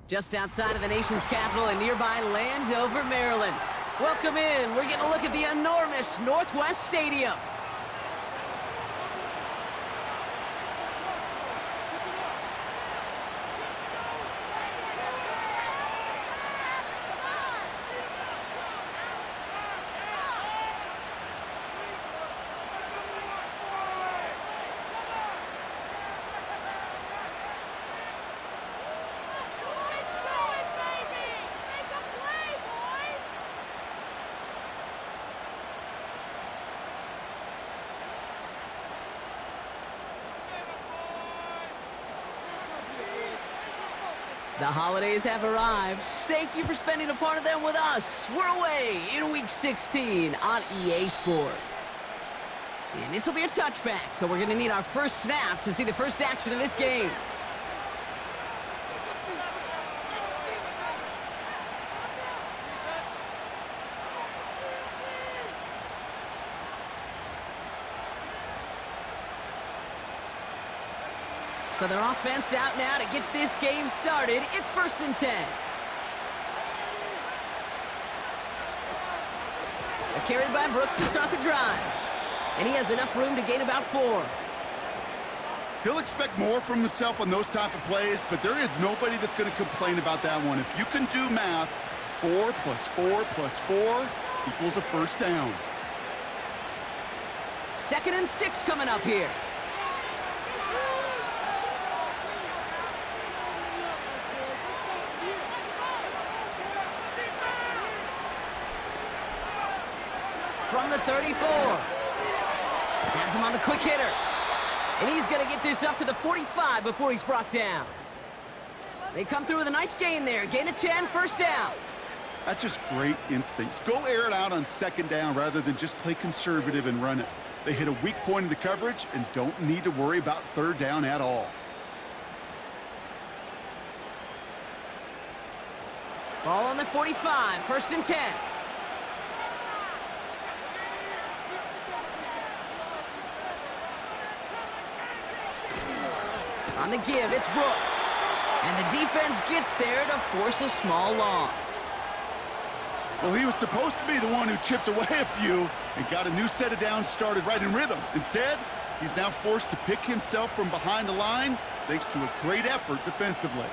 just outside of the nation's capital in nearby Landover, Maryland. Welcome in. We're getting a look at the enormous Northwest Stadium. The holidays have arrived. Thank you for spending a part of them with us. We're away in Week 16 on EA Sports. And this will be a touchback, so we're going to need our first snap to see the first action of this game. So their offense out now to get this game started. It's 1st and 10. A carry by Brooks to start the drive. And he has enough room to gain about 4. He'll expect more from himself on those type of plays, but there is nobody that's going to complain about that one. If you can do math, 4 plus 4 plus 4 equals a first down. 2nd and 6 coming up here. From the 34. Has him on the quick hitter. And he's going to get this up to the 45 before he's brought down. They come through with a nice gain there. Gain of 10, first down. That's just great instincts. Go air it out on 2nd down rather than just play conservative and run it. They hit a weak point in the coverage and don't need to worry about 3rd down at all. Ball on the 45, 1st and 10. On the give, it's Brooks. And the defense gets there to force a small loss. Well, he was supposed to be the one who chipped away a few and got a new set of downs started right in rhythm. Instead, he's now forced to pick himself from behind the line thanks to a great effort defensively.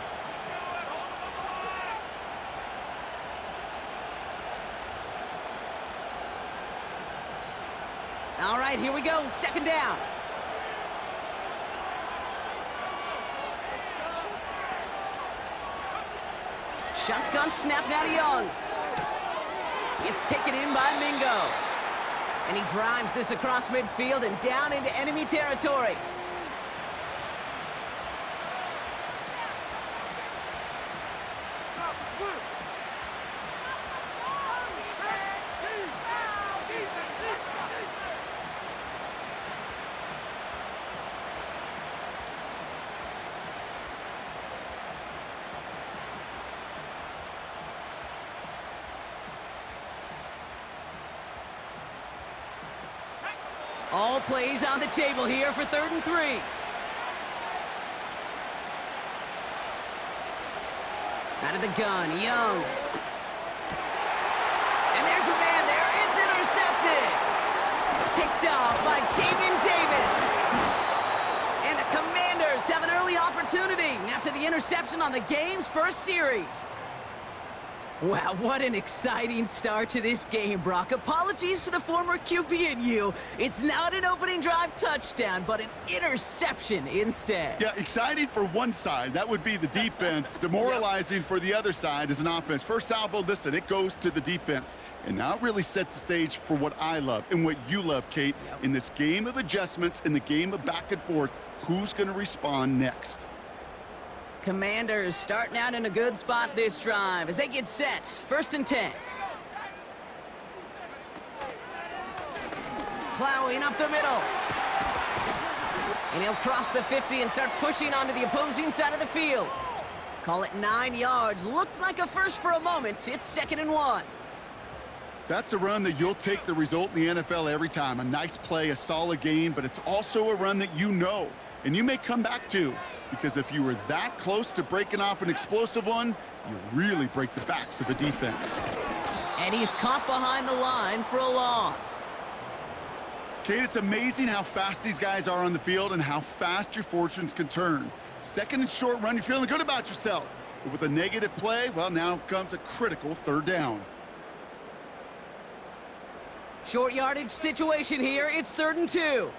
All right, here we go. 2nd down. Shotgun snap now to Young. It's taken in by Mingo. And he drives this across midfield and down into enemy territory. All plays on the table here for 3rd and 3. Out of the gun, Young. And there's a man there. It's intercepted. Picked off by Jamin Davis. And the Commanders have an early opportunity after the interception on the game's first series. Wow, what an exciting start to this game, Brock. Apologies to the former QB and you. It's not an opening drive touchdown, but an interception instead. Yeah, exciting for one side. That would be the defense. Demoralizing for the other side as an offense. First salvo, listen, it goes to the defense. And now it really sets the stage for what I love and what you love, Kate. In this game of adjustments, in the game of back and forth, who's going to respond next? Commanders starting out in a good spot this drive as they get set. 1st and 10. Plowing up the middle. And he'll cross the 50 and start pushing onto the opposing side of the field. Call it 9 yards. Looked like a first for a moment. It's 2nd and 1. That's a run that you'll take the result in the NFL every time. A nice play, a solid game, but it's also a run that you know And you may come back too, because if you were that close to breaking off an explosive one, you really break the backs of a defense. And he's caught behind the line for a loss. Kate, it's amazing how fast these guys are on the field and how fast your fortunes can turn. Second and short run, you're feeling good about yourself. But with a negative play, well, now comes a critical third down. Short yardage situation here. It's 3rd and 2.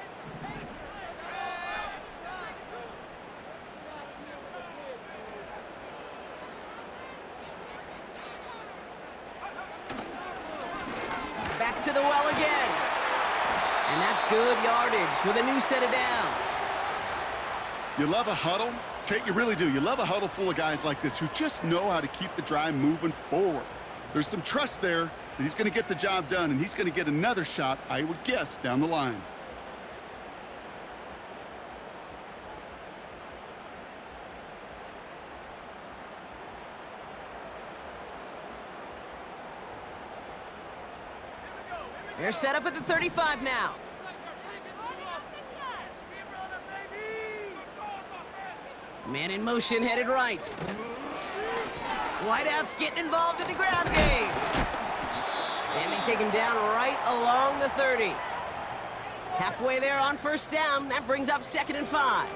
Back to the well again. And that's good yardage with a new set of downs. You love a huddle? Kate, you really do. You love a huddle full of guys like this who just know how to keep the drive moving forward. There's some trust there that he's going to get the job done, and he's going to get another shot, I would guess, down the line. They're set up at the 35 now. Man in motion, headed right. Wideout's getting involved in the ground game. And they take him down right along the 30. Halfway there on 1st down. That brings up 2nd and 5.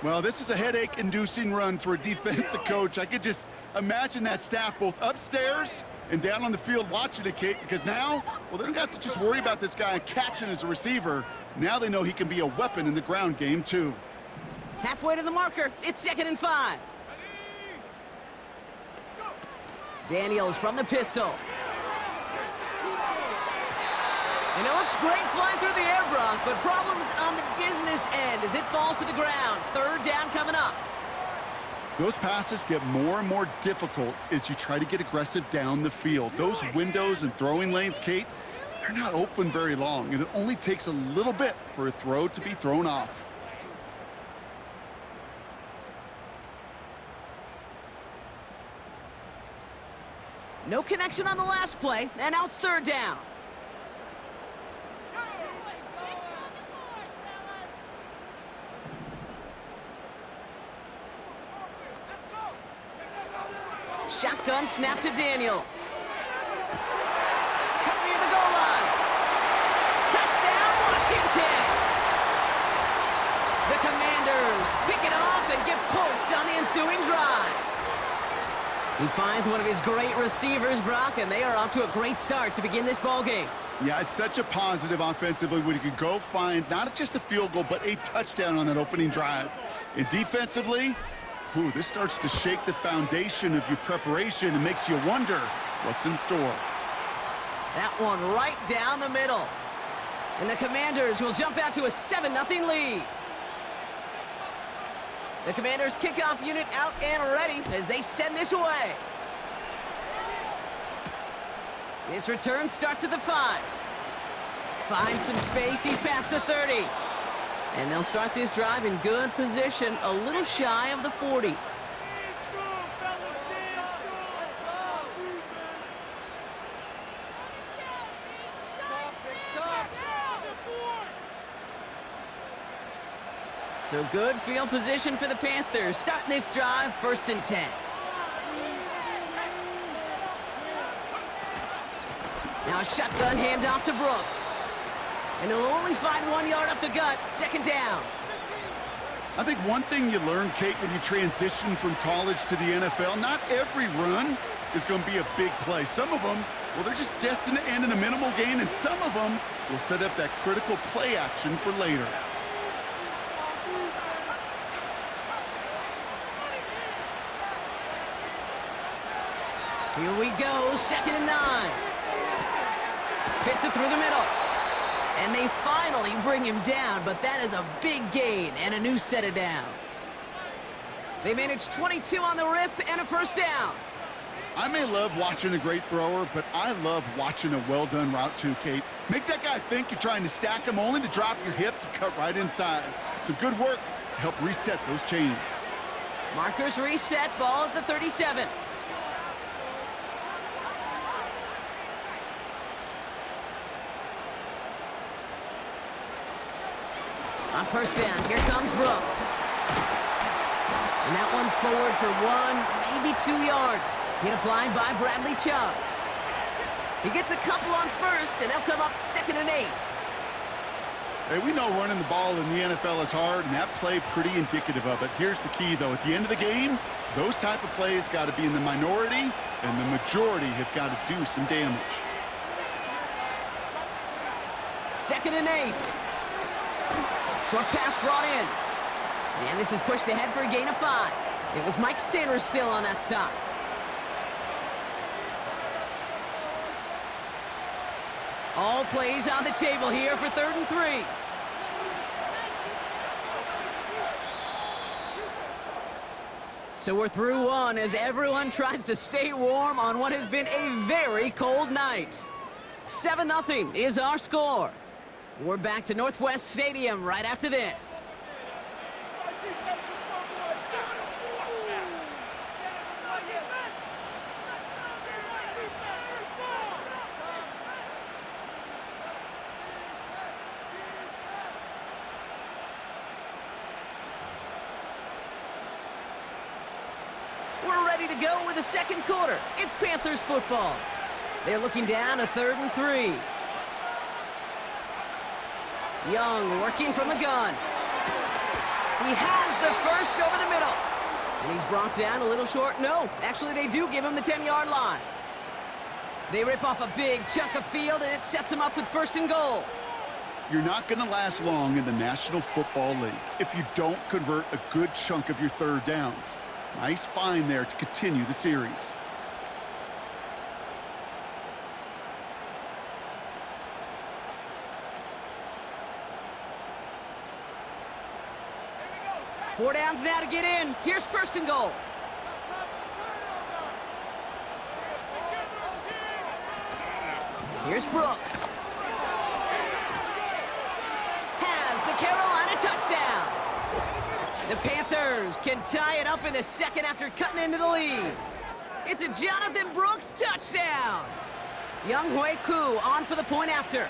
Well, this is a headache-inducing run for a defensive coach. I could just imagine that staff both upstairs and down on the field watching it, Kate, because now, well, they don't have to just worry about this guy catching as a receiver. Now they know he can be a weapon in the ground game, too. Halfway to the marker. It's 2nd and 5. Daniels from the pistol. And it looks great flying through the air, Brock, but problems on the business end as it falls to the ground. 3rd down coming up. Those passes get more and more difficult as you try to get aggressive down the field. Those windows and throwing lanes, Kate, they're not open very long, and it only takes a little bit for a throw to be thrown off. No connection on the last play, and now it's 3rd down. Shotgun snap to Daniels. Cut near the goal line. Touchdown, Washington! The Commanders pick it off and get points on the ensuing drive. He finds one of his great receivers, Brock, and they are off to a great start to begin this ball game. Yeah, it's such a positive offensively when you could go find not just a field goal, but a touchdown on that opening drive. And defensively, this starts to shake the foundation of your preparation and makes you wonder what's in store. That one right down the middle. And the Commanders will jump out to a 7-0 lead. The Commanders' kickoff unit out and ready as they send this away. This return starts at the 5. Finds some space, he's past the 30. And they'll start this drive in good position, a little shy of the 40. So good field position for the Panthers. Starting this drive, 1st and 10. Now a shotgun handoff to Brooks. And he'll only find 1 yard up the gut, 2nd down. I think one thing you learn, Kate, when you transition from college to the NFL, not every run is going to be a big play. Some of them, well, they're just destined to end in a minimal gain, and some of them will set up that critical play action for later. Here we go, 2nd and 9. Fits it through the middle. And they finally bring him down, but that is a big gain and a new set of downs. They managed 22 on the rip and a 1st down. I may love watching a great thrower, but I love watching a well-done route too, Kate. Make that guy think you're trying to stack him only to drop your hips and cut right inside. Some good work to help reset those chains. Markers reset, ball at the 37. On first down, here comes Brooks. And that one's forward for 1, maybe 2 yards. Hit applied by Bradley Chubb. He gets a couple on first, and they'll come up 2nd and 8. Hey, we know running the ball in the NFL is hard, and that play pretty indicative of it. Here's the key, though. At the end of the game, those type of plays got to be in the minority, and the majority have got to do some damage. 2nd and 8. Short pass brought in. And this is pushed ahead for a gain of 5. It was Mike Sanders still on that stop. All plays on the table here for 3rd and 3. So we're through one as everyone tries to stay warm on what has been a very cold night. 7-0 is our score. We're back to Northwest Stadium right after this. We're ready to go with the second quarter. It's Panthers football. They're looking down a 3rd and 3. Young working from the gun. He has the first over the middle. And he's brought down a little short. No, actually they do give him the 10-yard line. They rip off a big chunk of field, and it sets him up with 1st and goal. You're not going to last long in the National Football League if you don't convert a good chunk of your 3rd downs. Nice find there to continue the series. Four downs now to get in. Here's 1st and goal. Here's Brooks. Has the Carolina touchdown. The Panthers can tie it up in the 2nd after cutting into the lead. It's a Jonathan Brooks touchdown. Young Hui Koo on for the point after.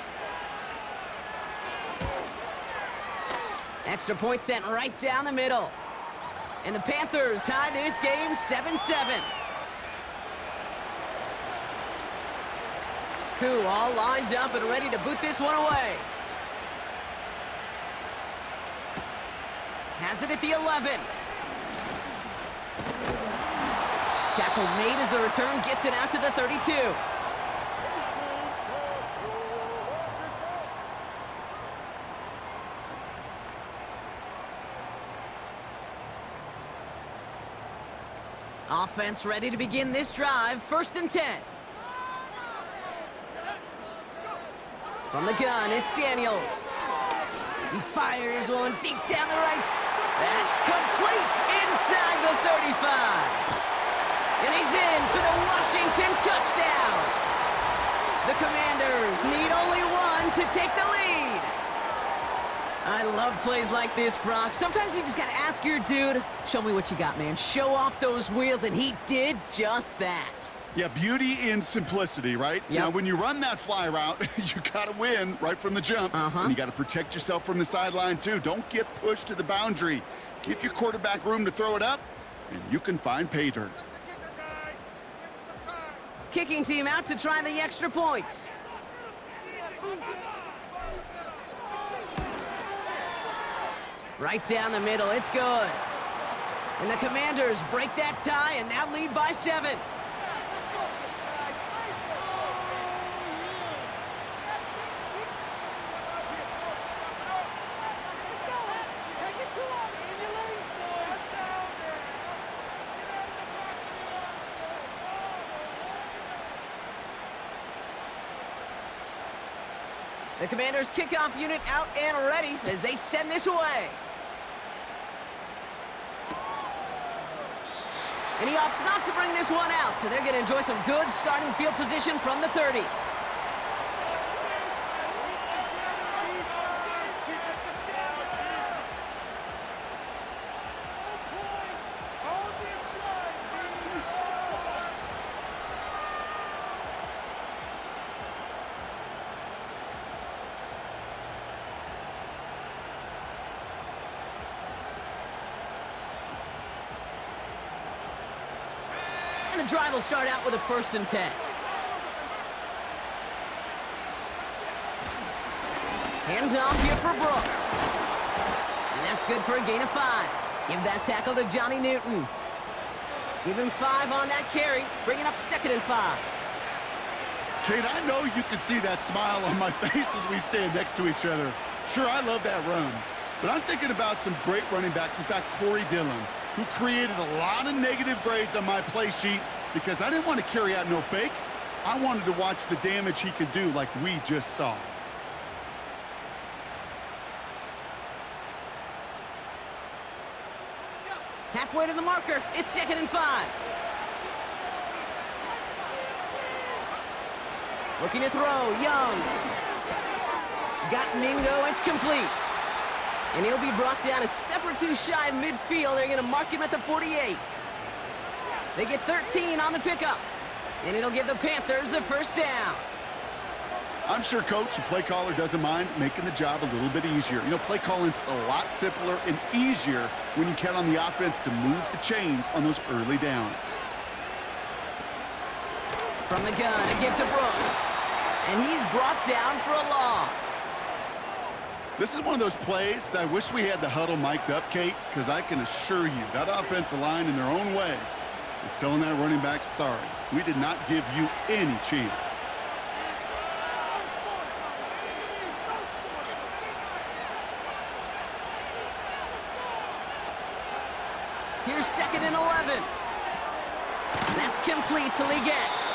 Extra point sent right down the middle. And the Panthers tie this game 7-7. Koo all lined up and ready to boot this one away. Has it at the 11. Tackle made as the return gets it out to the 32. Offense ready to begin this drive. 1st and 10. From the gun, it's Daniels. He fires one deep down the right. That's complete inside the 35. And he's in for the Washington touchdown. The Commanders need only one to take the lead. I love plays like this, Brock. Sometimes you just got to ask your dude, show me what you got, man. Show off those wheels, and he did just that. Yeah, beauty in simplicity, right? Yep. Now, when you run that fly route, you got to win right from the jump. And you got to protect yourself from the sideline, too. Don't get pushed to the boundary. Give your quarterback room to throw it up, and you can find pay dirt. Kicking team out to try the extra point. Right down the middle, it's good. And the Commanders break that tie and now lead by 7. The Commanders' kickoff unit out and ready as they send this away. And he opts not to bring this one out, so they're going to enjoy some good starting field position from the 30. the drive will start out with a 1st and 10. Hand off here for Brooks. And that's good for a gain of 5. Give that tackle to Johnny Newton. Give him 5 on that carry, bringing up 2nd and 5. Kate, I know you can see that smile on my face as we stand next to each other. Sure, I love that run. But I'm thinking about some great running backs. In fact, Corey Dillon, who created a lot of negative grades on my play sheet because I didn't want to carry out no fake. I wanted to watch the damage he could do like we just saw. Halfway to the marker, it's 2nd and 5. Looking to throw, Young. Got Mingo, it's complete. And he'll be brought down a step or 2 shy of midfield. They're going to mark him at the 48. They get 13 on the pickup. And it'll give the Panthers a 1st down. I'm sure coach and play caller doesn't mind making the job a little bit easier. You know, play calling's a lot simpler and easier when you count on the offense to move the chains on those early downs. From the gun, a give to Brooks. And he's brought down for a loss. This is one of those plays that I wish we had the huddle mic'd up, Kate, because I can assure you that offensive line in their own way is telling that running back, sorry, we did not give you any chance. Here's 2nd and 11. That's complete till he gets.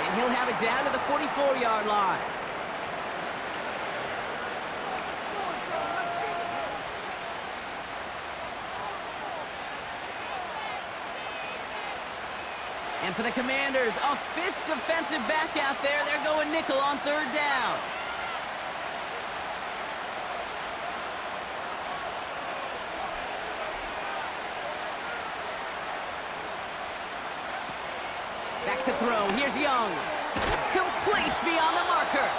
And he'll have it down to the 44-yard line. And for the Commanders, a 5th defensive back out there. They're going nickel on 3rd down. Back to throw. Here's Young. Complete beyond the marker.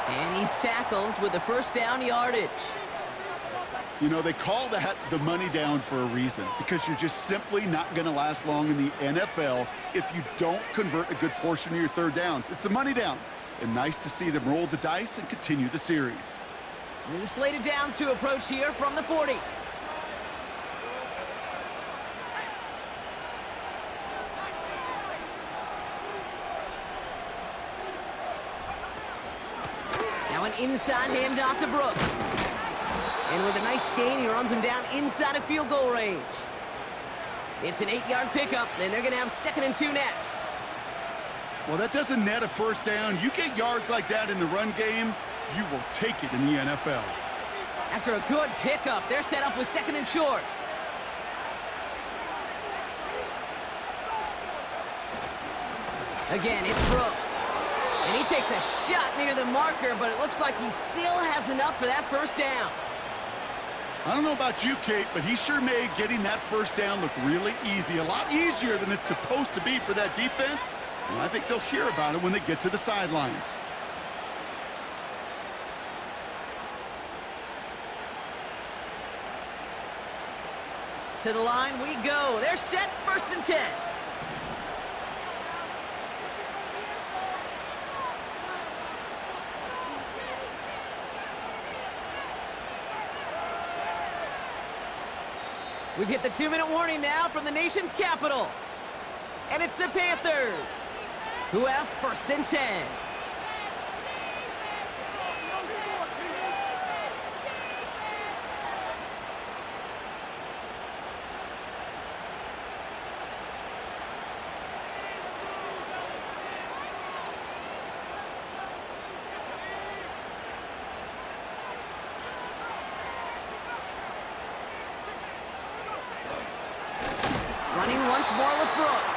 And he's tackled with the 1st down yardage. You know, they call that the money down for a reason because you're just simply not going to last long in the NFL if you don't convert a good portion of your 3rd downs. It's the money down. And nice to see them roll the dice and continue the series. New slated downs to approach here from the 40. Now an inside handoff to Brooks. And with a nice gain, he runs him down inside of field goal range. It's an 8-yard pickup, and they're going to have 2nd and 2 next. Well, that doesn't net a 1st down. You get yards like that in the run game, you will take it in the NFL. After a good pickup, they're set up with 2nd and short. Again, it's Brooks. And he takes a shot near the marker, but it looks like he still has enough for that 1st down. I don't know about you, Kate, but he sure made getting that 1st down look really easy. A lot easier than it's supposed to be for that defense. And I think they'll hear about it when they get to the sidelines. To the line we go. They're set, 1st and 10. We've hit the 2-minute warning now from the nation's capital. And it's the Panthers, who have 1st and 10. Running once more with Brooks.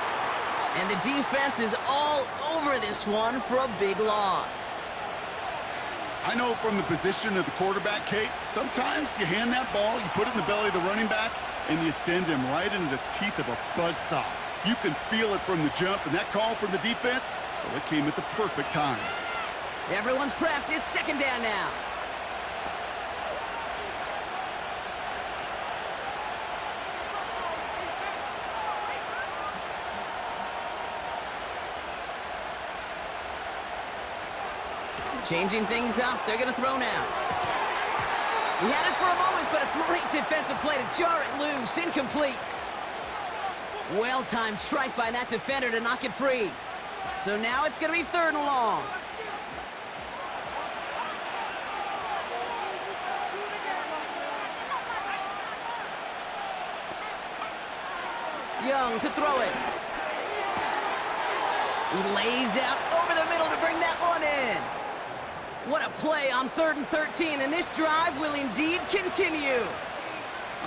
And the defense is all over this one for a big loss. I know from the position of the quarterback, Kate, sometimes you hand that ball, you put it in the belly of the running back, and you send him right into the teeth of a buzzsaw. You can feel it from the jump, and that call from the defense, well, it came at the perfect time. Everyone's prepped. It's 2nd down now. Changing things up. They're going to throw now. He had it for a moment, but a great defensive play to jar it loose. Incomplete. Well-timed strike by that defender to knock it free. So now it's going to be 3rd and long. Young to throw it. He lays out over the middle to bring that one in. What a play on 3rd and 13, and this drive will indeed continue.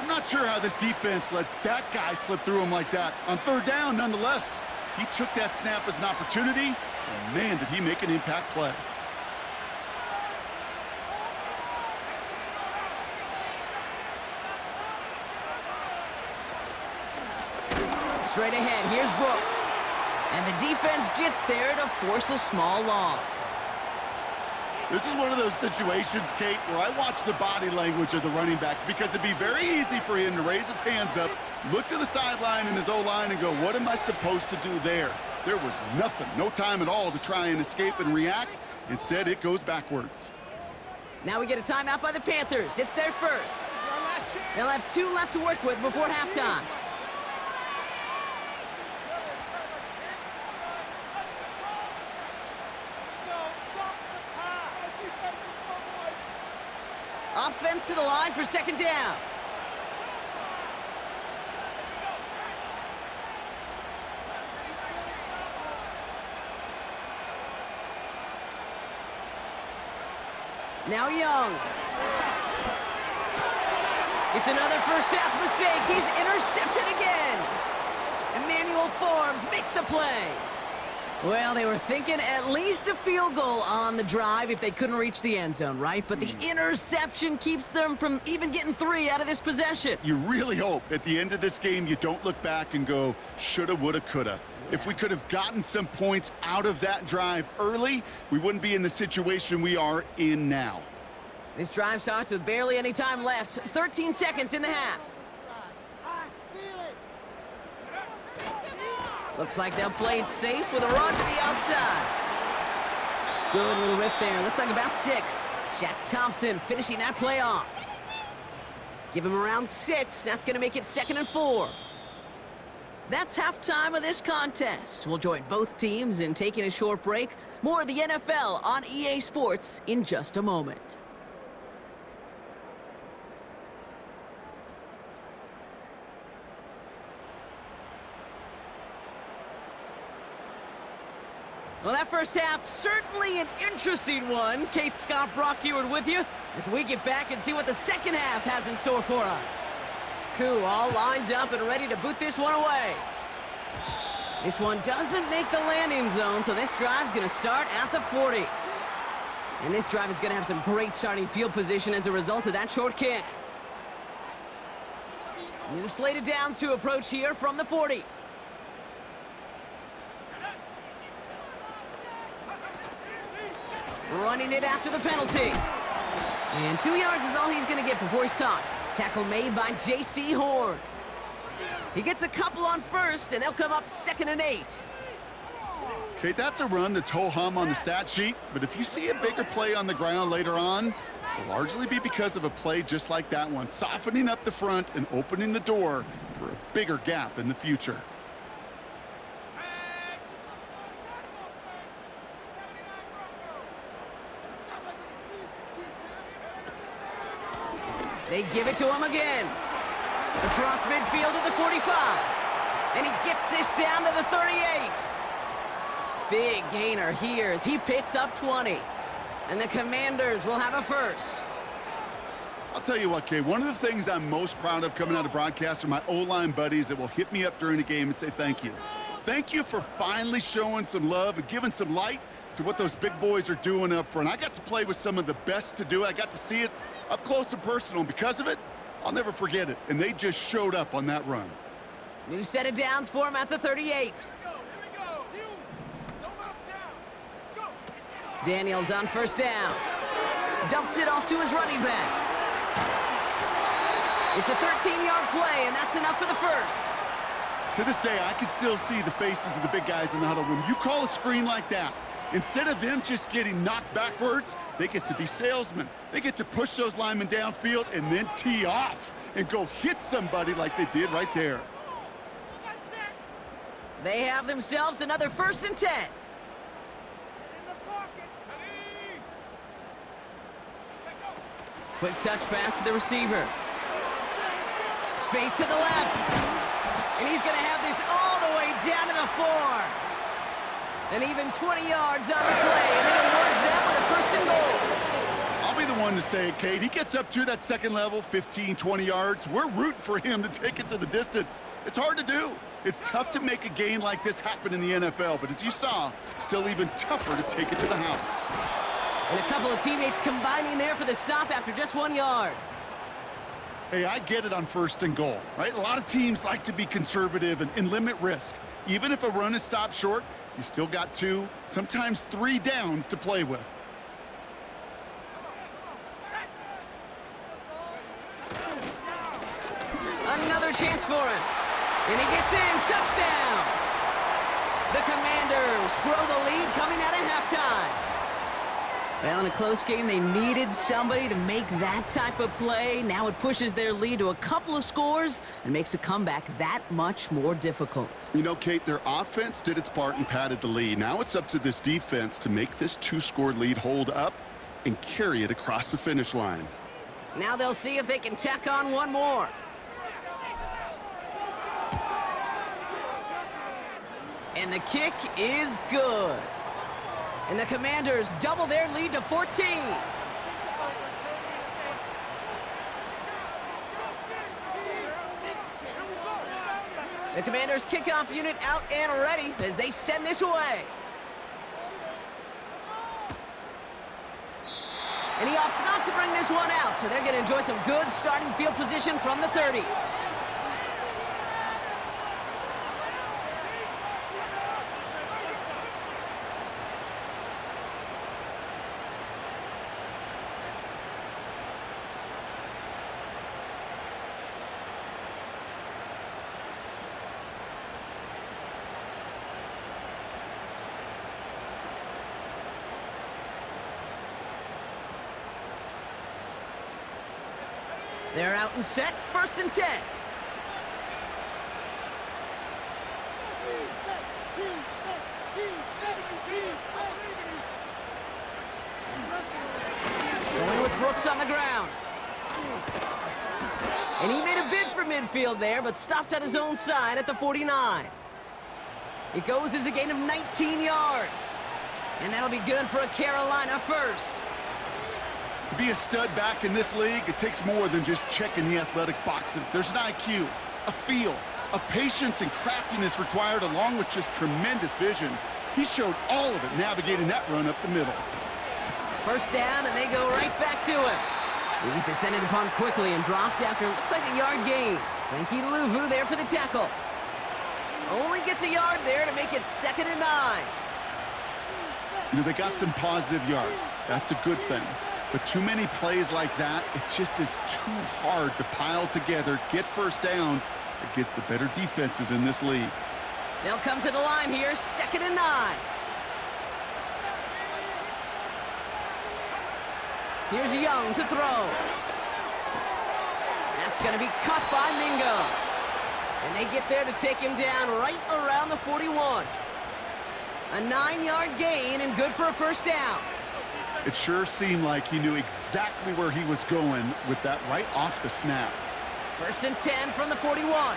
I'm not sure how this defense let that guy slip through him like that. On 3rd down, nonetheless, he took that snap as an opportunity, and man, did he make an impact play. Straight ahead, here's Brooks. And the defense gets there to force a small loss. This is one of those situations, Kate, where I watch the body language of the running back because it'd be very easy for him to raise his hands up, look to the sideline in his O-line and go, what am I supposed to do there? There was nothing, no time at all to try and escape and react. Instead, it goes backwards. Now we get a timeout by the Panthers. It's their first. They'll have 2 left to work with before halftime. Offense to the line for 2nd down. Now Young. It's another first half mistake. He's intercepted again. Emmanuel Forbes makes the play. Well, they were thinking at least a field goal on the drive if they couldn't reach the end zone, right? But the interception keeps them from even getting 3 out of this possession. You really hope at the end of this game you don't look back and go, shoulda, woulda, coulda. If we could have gotten some points out of that drive early, we wouldn't be in the situation we are in now. This drive starts with barely any time left. 13 seconds in the half. Looks like they'll play it safe with a run to the outside. Good little rip there. Looks like about 6. Jack Thompson finishing that play off. Give him around 6. That's going to make it 2nd and 4. That's halftime of this contest. We'll join both teams in taking a short break. More of the NFL on EA Sports in just a moment. Well, that first half, certainly an interesting one. Kate, Scott, Brock Ewart with you as we get back and see what the second half has in store for us. Koo all lined up and ready to boot this one away. This one doesn't make the landing zone, so this drive's going to start at the 40. And this drive is going to have some great starting field position as a result of that short kick. New slate of downs to approach here from the 40. Running it after the penalty. And 2 yards is all he's going to get before he's caught. Tackle made by J.C. Horn. He gets a couple on first, and they'll come up 2nd and 8. Okay, that's a run that's ho-hum on the stat sheet, but if you see a bigger play on the ground later on, it'll largely be because of a play just like that one, softening up the front and opening the door for a bigger gap in the future. They give it to him again. Across midfield to the 45. And he gets this down to the 38. Big gainer here as he picks up 20. And the Commanders will have a first. I'll tell you what, Kay, one of the things I'm most proud of coming out of broadcast are my O-line buddies that will hit me up during the game and say thank you. Thank you for finally showing some love and giving some light to what those big boys are doing up front. I got to play with some of the best to do it. I got to see it up close and personal. And because of it, I'll never forget it. And they just showed up on that run. New set of downs for him at the 38. Daniels on first down. Dumps it off to his running back. It's a 13-yard play, and that's enough for the first. To this day, I can still see the faces of the big guys in the huddle room. You call a screen like that, Instead of them just getting knocked backwards, they get to be salesmen. They get to push those linemen downfield and then tee off and go hit somebody like they did right there. They have themselves another 1st and 10. Quick touch pass to the receiver. Space to the left. And he's going to have this all the way down to the 4. And even 20 yards on the play, and it awards them with a 1st and goal. I'll be the one to say it, Kate. He gets up to that second level, 15, 20 yards. We're rooting for him to take it to the distance. It's hard to do. It's tough to make a gain like this happen in the NFL, but as you saw, still even tougher to take it to the house. And a couple of teammates combining there for the stop after just 1 yard. Hey, I get it on 1st and goal, right? A lot of teams like to be conservative and limit risk. Even if a run is stopped short, you still got 2, sometimes 3 downs to play with. Another chance for him. And he gets in. Touchdown! The Commanders grow the lead coming out of halftime. Well, in a close game, they needed somebody to make that type of play. Now it pushes their lead to a couple of scores and makes a comeback that much more difficult. You know, Kate, their offense did its part and padded the lead. Now it's up to this defense to make this 2-score lead hold up and carry it across the finish line. Now they'll see if they can tack on one more. And the kick is good. And the Commanders double their lead to 14. The Commanders kickoff unit out and ready as they send this away. And he opts not to bring this one out, so they're going to enjoy some good starting field position from the 30. They're out and set, 1st and 10. Going with Brooks on the ground. And he made a bid for midfield there, but stopped on his own side at the 49. It goes as a gain of 19 yards. And that'll be good for a Carolina 1st. To be a stud back in this league, it takes more than just checking the athletic boxes. There's an IQ, a feel, a patience and craftiness required along with just tremendous vision. He showed all of it navigating that run up the middle. 1st down, and they go right back to him. He's descended upon quickly and dropped after looks like a yard gain. Frankie Louvu there for the tackle. Only gets a yard there to make it 2nd and 9. You know, they got some positive yards. That's a good thing. But too many plays like that, it just is too hard to pile together, get 1st downs against the better defenses in this league. They'll come to the line here, 2nd and 9. Here's Young to throw. That's going to be caught by Mingo. And they get there to take him down right around the 41. A 9-yard gain and good for a 1st down. It sure seemed like he knew exactly where he was going with that right off the snap. 1st and 10 from the 41.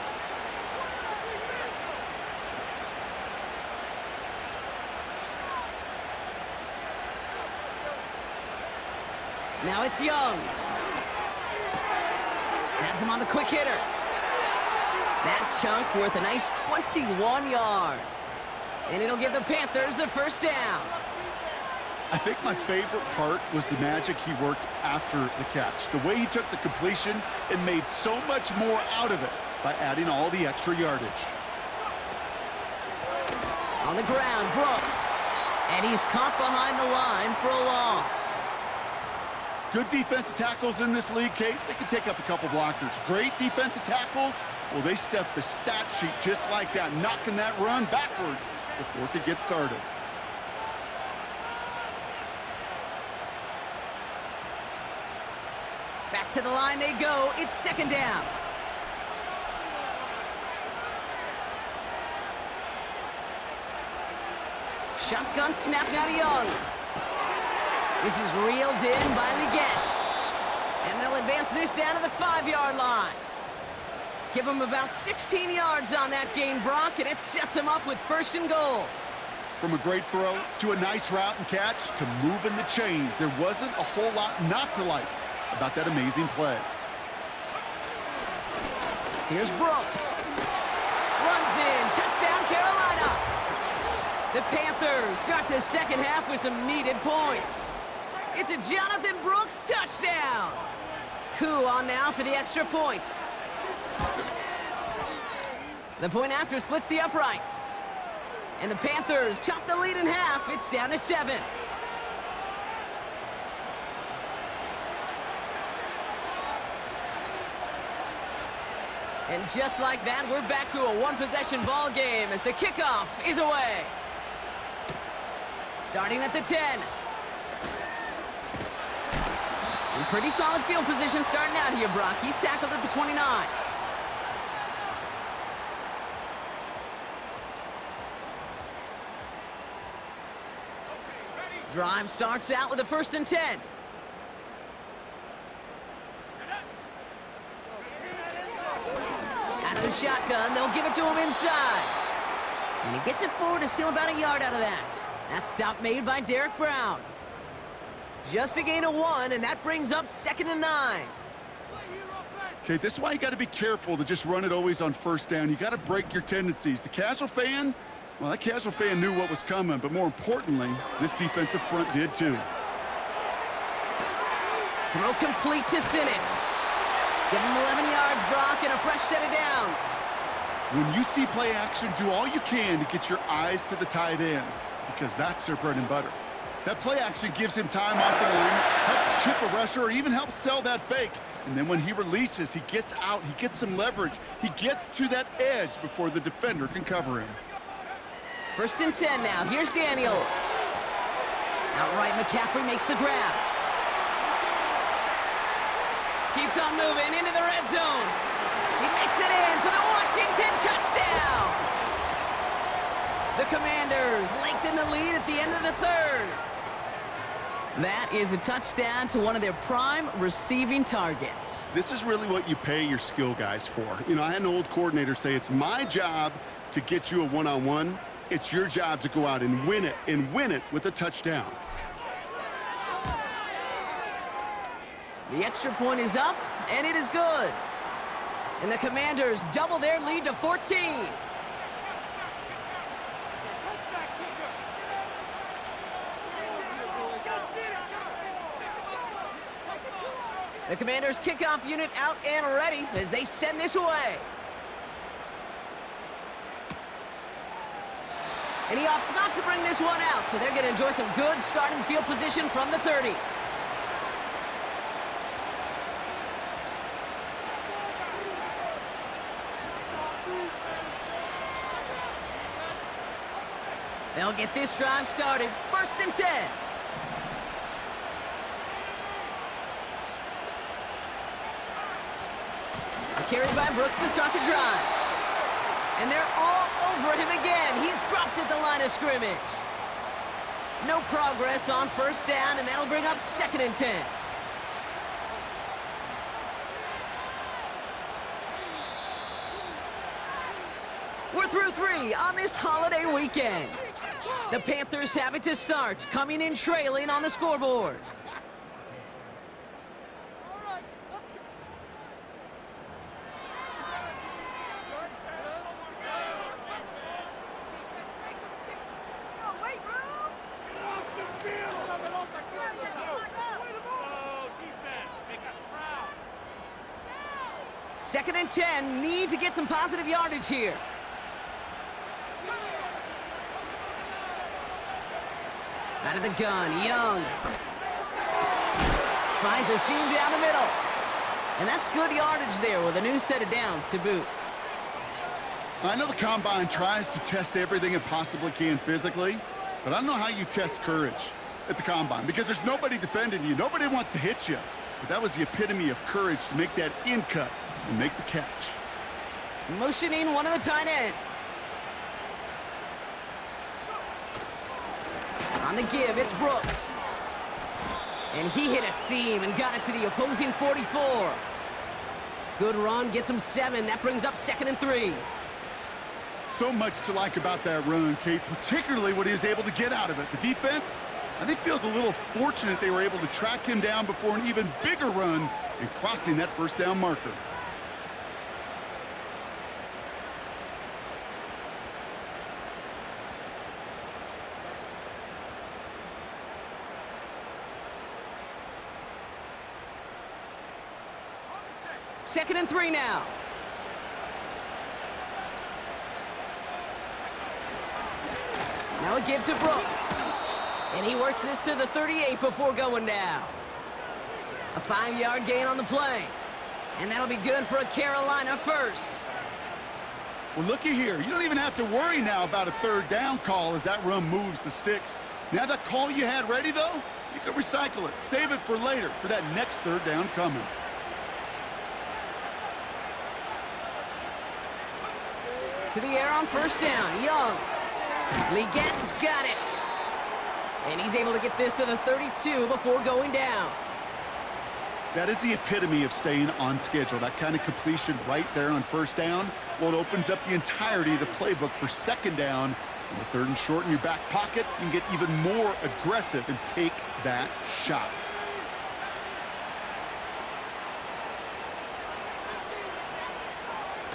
Now it's Young. Has him on the quick hitter. That chunk worth a nice 21 yards. And it'll give the Panthers a 1st down. I think my favorite part was the magic he worked after the catch. The way he took the completion and made so much more out of it by adding all the extra yardage. On the ground, Brooks. And he's caught behind the line for a loss. Good defensive tackles in this league, Kate. They can take up a couple blockers. Great defensive tackles, well, they stuff the stat sheet just like that, knocking that run backwards before it could get started. Back to the line they go. It's second down. Shotgun snap now to Young. This is reeled in by Leggett. And they'll advance this down to the 5-yard line. Give them about 16 yards on that gain, Brock, and it sets them up with first and goal. From a great throw to a nice route and catch to moving the chains, there wasn't a whole lot not to like about that amazing play. Here's Brooks. Runs in. Touchdown, Carolina. The Panthers start the second half with some needed points. It's a Jonathan Brooks touchdown. Coup on now for the extra point. The point after splits the uprights. And the Panthers chop the lead in half. It's down to 7. And just like that, we're back to a one-possession ball game as the kickoff is away. Starting at the 10. In pretty solid field position starting out here, Brock. He's tackled at the 29. Drive starts out with a 1st and 10. Out of the shotgun, they'll give it to him inside. And he gets it forward to steal about a yard out of that. That stop made by Derek Brown. Just a gain of 1, and that brings up 2nd and 9. Okay, this is why you got to be careful to just run it always on 1st down. You got to break your tendencies. The casual fan, well, that casual fan knew what was coming, but more importantly, this defensive front did too. Throw complete to Sinnott. Give him 11 yards, Brock, and a fresh set of downs. When you see play action, do all you can to get your eyes to the tight end, because that's their bread and butter. That play action gives him time off the line, helps chip a rusher, or even helps sell that fake. And then when he releases, he gets out, he gets some leverage. He gets to that edge before the defender can cover him. 1st and 10 now. Here's Daniels. Outright McCaffrey makes the grab. Keeps on moving into the red zone. He makes it in for the Washington touchdown. The Commanders lengthen the lead at the end of the 3rd. That is a touchdown to one of their prime receiving targets. This is really what you pay your skill guys for. You know, I had an old coordinator say it's my job to get you a one-on-one. It's your job to go out and win it with a touchdown. The extra point is up, and it is good. And the Commanders double their lead to 14. The Commanders' kickoff unit out and ready as they send this away. And he opts not to bring this one out, so they're going to enjoy some good starting field position from the 30. They'll get this drive started. 1st and 10. Carried by Brooks to start the drive. And they're all over him again. He's dropped at the line of scrimmage. No progress on 1st down, and that'll bring up 2nd and 10. We're through 3 on this holiday weekend. The Panthers have it to start, coming in trailing on the scoreboard. Second and 10, need to get some positive yardage here. Out of the gun, Young. Finds a seam down the middle. And that's good yardage there with a new set of downs to boot. I know the Combine tries to test everything it possibly can physically, but I don't know how you test courage at the Combine because there's nobody defending you. Nobody wants to hit you. but that was the epitome of courage to make that in cut and make the catch. Motioning one of the tight ends. On the give, it's Brooks. And he hit a seam and got it to the opposing 44. Good run, gets him 7. That brings up 2nd and 3. So much to like about that run, Kate, particularly what he was able to get out of it. The defense, I think, feels a little fortunate they were able to track him down before an even bigger run and crossing that first down marker. Second and 3 now. Now a give to Brooks. And he works this to the 38 before going down. A 5-yard gain on the play. And that'll be good for a Carolina first. Well, looky here. You don't even have to worry now about a third down call as that run moves the sticks. Now that call you had ready, though, you can recycle it. Save it for later for that next third down coming. To the air on first down. Young. Legette's got it. And he's able to get this to the 32 before going down. That is the epitome of staying on schedule. That kind of completion right there on first down. Well, it opens up the entirety of the playbook for second down. And the 3rd and short in your back pocket, you can get even more aggressive and take that shot.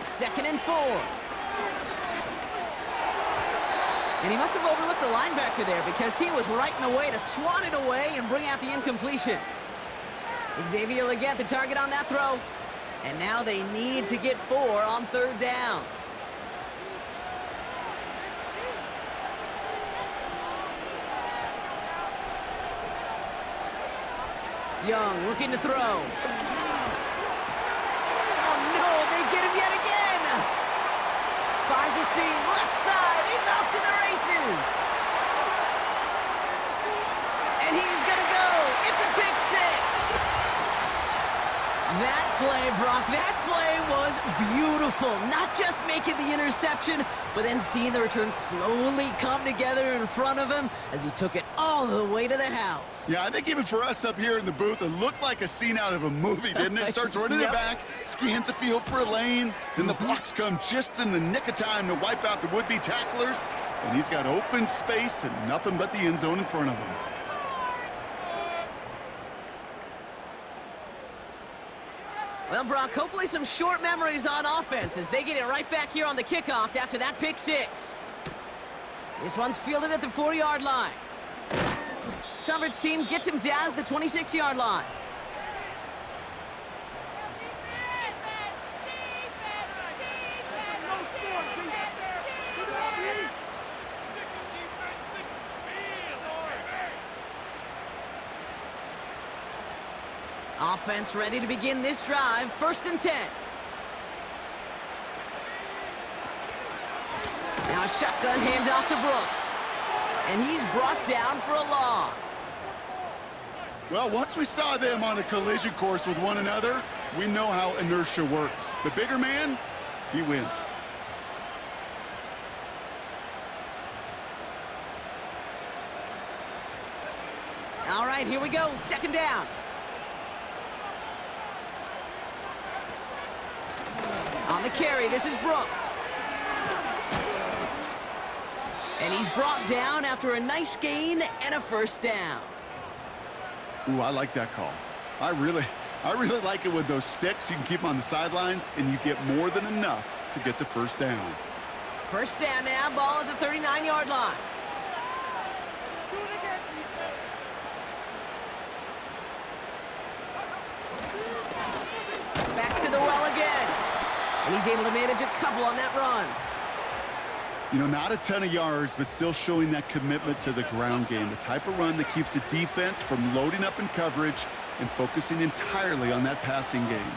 Second and 4. And he must have overlooked the linebacker there because he was right in the way to swat it away and bring out the incompletion. Xavier Legette, the target on that throw. And now they need to get 4 on third down. Young looking to throw. Oh no, they get him yet again. Finds a seam, left side, he's off to the races. And he's gonna go, it's a pick 6. That play, Brock, that play was beautiful. Not just making the interception, but then seeing the return slowly come together in front of him as he took it all the way to the house. Yeah, I think even for us up here in the booth, it looked like a scene out of a movie, didn't it? Starts running it back, scans the field for a lane, then the blocks come just in the nick of time to wipe out the would-be tacklers, and he's got open space and nothing but the end zone in front of him. Well, Brock, hopefully some short memories on offense as they get it right back here on the kickoff after that pick 6. This one's fielded at the 4-yard line. Coverage team gets him down at the 26-yard line. Offense ready to begin this drive. 1st and 10. Now a shotgun handoff to Brooks. And he's brought down for a loss. Well, once we saw them on a collision course with one another, we know how inertia works. The bigger man, he wins. All right, here we go. 2nd down. On the carry, this is Brooks. And he's brought down after a nice gain and a 1st down. Ooh, I like that call. I really like it with those sticks. You can keep them on the sidelines, and you get more than enough to get the 1st down. 1st down now, ball at the 39-yard line. Back to the well again. And he's able to manage a couple on that run. You know, not a ton of yards, but still showing that commitment to the ground game. The type of run that keeps the defense from loading up in coverage and focusing entirely on that passing game.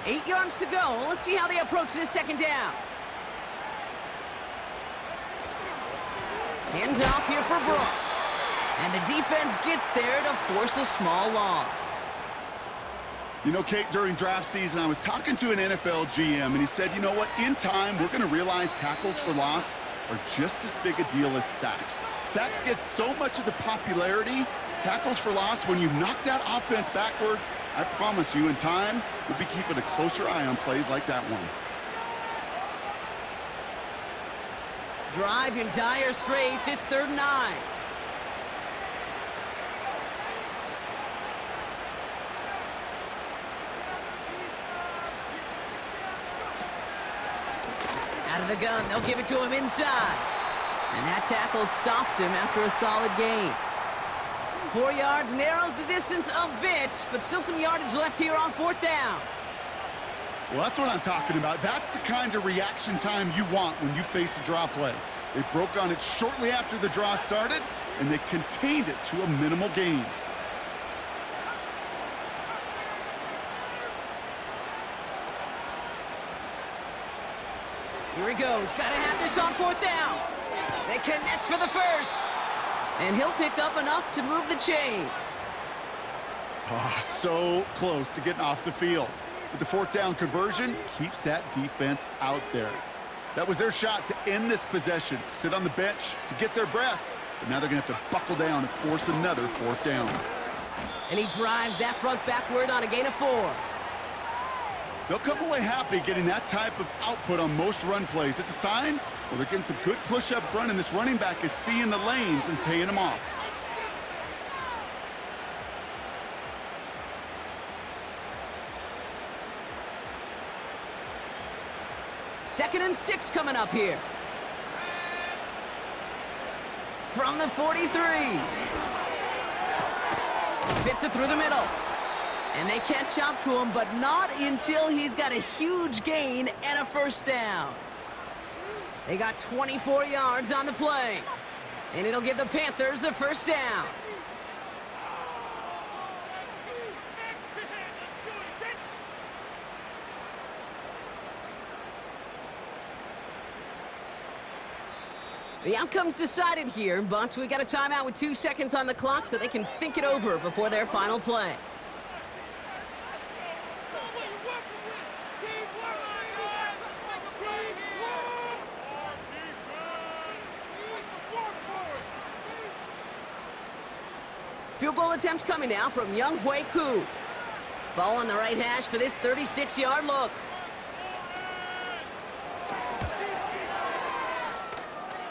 Eight yards to go. Let's see how they approach this 2nd down. Hand off here for Brooks. And the defense gets there to force a small loss. You know, Kate, during draft season, I was talking to an NFL GM, and he said, you know what, in time, we're going to realize tackles for loss are just as big a deal as sacks. Sacks get so much of the popularity. Tackles for loss, when you knock that offense backwards, I promise you, in time, we'll be keeping a closer eye on plays like that one. Drive in dire straits. It's 3rd and 9. Out of the gun, they'll give it to him inside. And that tackle stops him after a solid gain. 4 yards, narrows the distance a bit, but still some yardage left here on 4th down. Well, that's what I'm talking about. That's the kind of reaction time you want when you face a draw play. They broke on it shortly after the draw started, and they contained it to a minimal gain. Here he goes. Got to have this on 4th down. They connect for the first. And he'll pick up enough to move the chains. Oh, so close to getting off the field. But the 4th down conversion keeps that defense out there. That was their shot to end this possession, to sit on the bench, to get their breath. But now they're going to have to buckle down and force another 4th down. And he drives that front backward on a gain of 4. They'll come away happy getting that type of output on most run plays. It's a sign, well, they're getting some good push up front, and this running back is seeing the lanes and paying them off. Second and 6 coming up here. From the 43. Fits it through the middle. And they catch up to him, but not until he's got a huge gain and a 1st down. They got 24 yards on the play. And it'll give the Panthers a 1st down. The outcome's decided here, but we got a timeout with 2 seconds on the clock so they can think it over before their final play. Field goal attempt coming now from Young Hui Koo. Ball on the right hash for this 36-yard look.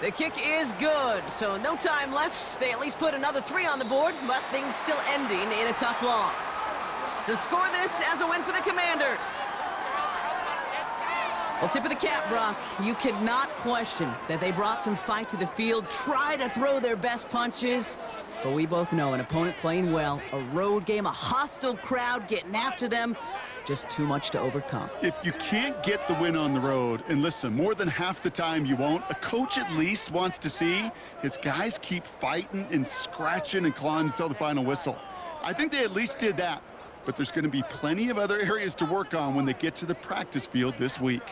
The kick is good, so no time left. They at least put another 3 on the board, but things still ending in a tough loss. So score this as a win for the Commanders. Well, tip of the cap, Brock. You cannot question that they brought some fight to the field, try to throw their best punches, but we both know an opponent playing well, a road game, a hostile crowd getting after them, just too much to overcome. If you can't get the win on the road, and listen, more than half the time you won't, a coach at least wants to see his guys keep fighting and scratching and clawing until the final whistle. I think they at least did that, but there's going to be plenty of other areas to work on when they get to the practice field this week.